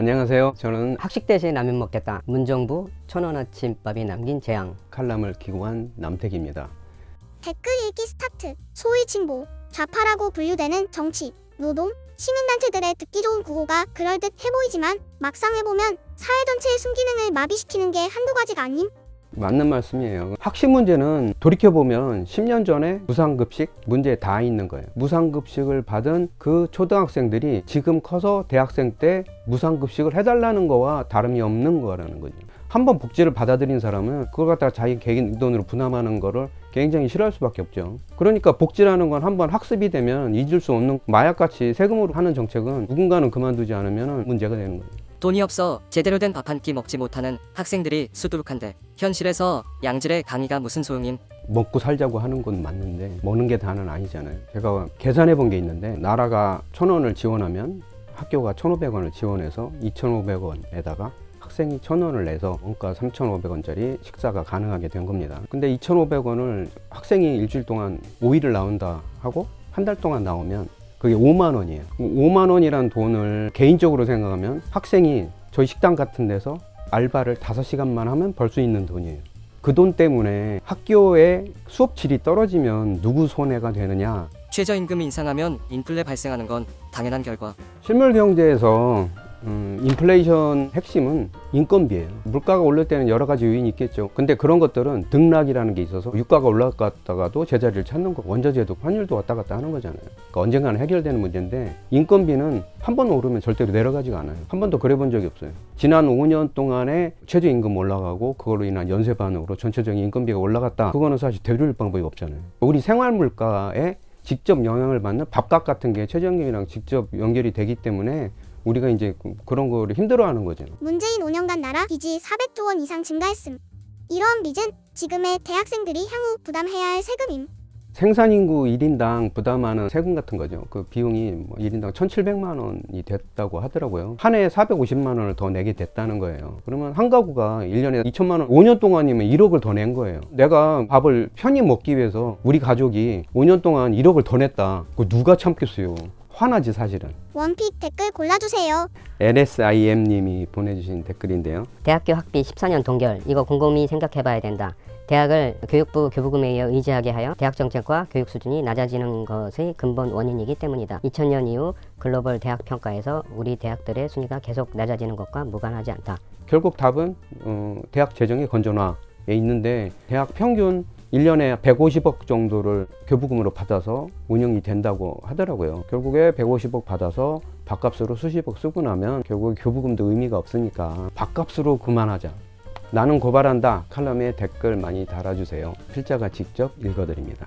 안녕하세요. 저는 학식 대신 라면 먹겠다. 문정부 천원 아침밥이 남긴 재앙. 칼럼을 기고한 남택입니다. 댓글 읽기 스타트. 소위 진보, 좌파라고 분류되는 정치, 노동, 시민단체들의 듣기 좋은 구호가 그럴듯해 보이지만 막상 해보면 사회 전체의 순기능을 마비시키는 게 한두 가지가 아님. 맞는 말씀이에요. 학식 문제는 돌이켜보면 10년 전에 무상급식 문제에 다 있는 거예요. 무상급식을 받은 그 초등학생들이 지금 커서 대학생 때 무상급식을 해달라는 거와 다름이 없는 거라는 거죠. 한번 복지를 받아들인 사람은 그걸 갖다가 자기 개인 돈으로 부담하는 거를 굉장히 싫어할 수밖에 없죠. 그러니까 복지라는 건 한번 학습이 되면 잊을 수 없는, 마약같이 세금으로 하는 정책은 누군가는 그만두지 않으면 문제가 되는 거예요. 돈이 없어 제대로 된 밥 한 끼 먹지 못하는 학생들이 수두룩한데 현실에서 양질의 강의가 무슨 소용임? 먹고 살자고 하는 건 맞는데 먹는 게 다는 아니잖아요. 제가 계산해 본 게 있는데 나라가 1,000원을 지원하면 학교가 1,500원을 지원해서 2,500원에다가 학생이 1,000원을 내서 원가 3,500원짜리 식사가 가능하게 된 겁니다. 근데 2,500원을 학생이 일주일 동안 5일을 나온다 하고 한 달 동안 나오면 그게 5만 원이에요. 5만 원이란 돈을 개인적으로 생각하면 학생이 저희 식당 같은 데서 알바를 5시간만 하면 벌 수 있는 돈이에요. 그 돈 때문에 학교의 수업 질이 떨어지면 누구 손해가 되느냐? 최저임금 인상하면 인플레 발생하는 건 당연한 결과. 실물 경제에서 인플레이션 핵심은 인건비예요. 물가가 오를 때는 여러 가지 요인이 있겠죠. 근데 그런 것들은 등락이라는 게 있어서 유가가 올라갔다가도 제자리를 찾는 거, 원자재도 환율도 왔다 갔다 하는 거잖아요. 그러니까 언젠가는 해결되는 문제인데 인건비는 한 번 오르면 절대로 내려가지가 않아요. 한 번도 그래 본 적이 없어요. 지난 5년 동안에 최저임금 올라가고 그걸로 인한 연쇄 반응으로 전체적인 인건비가 올라갔다. 그거는 사실 되돌릴 방법이 없잖아요. 우리 생활 물가에 직접 영향을 받는 밥값 같은 게 최저임금이랑 직접 연결이 되기 때문에 우리가 이제 그런 거를 힘들어하는 거죠. 문재인 5년간 나라 빚이 400조 원 이상 증가했음. 이러한 빚은 지금의 대학생들이 향후 부담해야 할 세금임. 생산인구 1인당 부담하는 세금 같은 거죠. 그 비용이 뭐 1인당 1,700만 원이 됐다고 하더라고요. 한 해에 450만 원을 더 내게 됐다는 거예요. 그러면 한 가구가 1년에 2천만 원, 5년 동안이면 1억을 더 낸 거예요. 내가 밥을 편히 먹기 위해서 우리 가족이 5년 동안 1억을 더 냈다. 그거 누가 참겠어요. 화나지 사실은. 원픽 댓글 골라주세요. LSIM님이 보내주신 댓글인데요. 대학교 학비 14년 동결. 이거 곰곰이 생각해봐야 된다. 대학을 교육부 교부금에 의해 의지하게 하여 대학 정책과 교육 수준이 낮아지는 것의 근본 원인이기 때문이다. 2000년 이후 글로벌 대학 평가에서 우리 대학들의 순위가 계속 낮아지는 것과 무관하지 않다. 결국 답은 대학 재정의 건전화에 있는데 대학 평균 1년에 150억 정도를 교부금으로 받아서 운영이 된다고 하더라고요. 결국에 150억 받아서 밥값으로 수십억 쓰고 나면 결국 교부금도 의미가 없으니까 밥값으로 그만하자. 나는 고발한다 칼럼에 댓글 많이 달아주세요. 필자가 직접 읽어드립니다.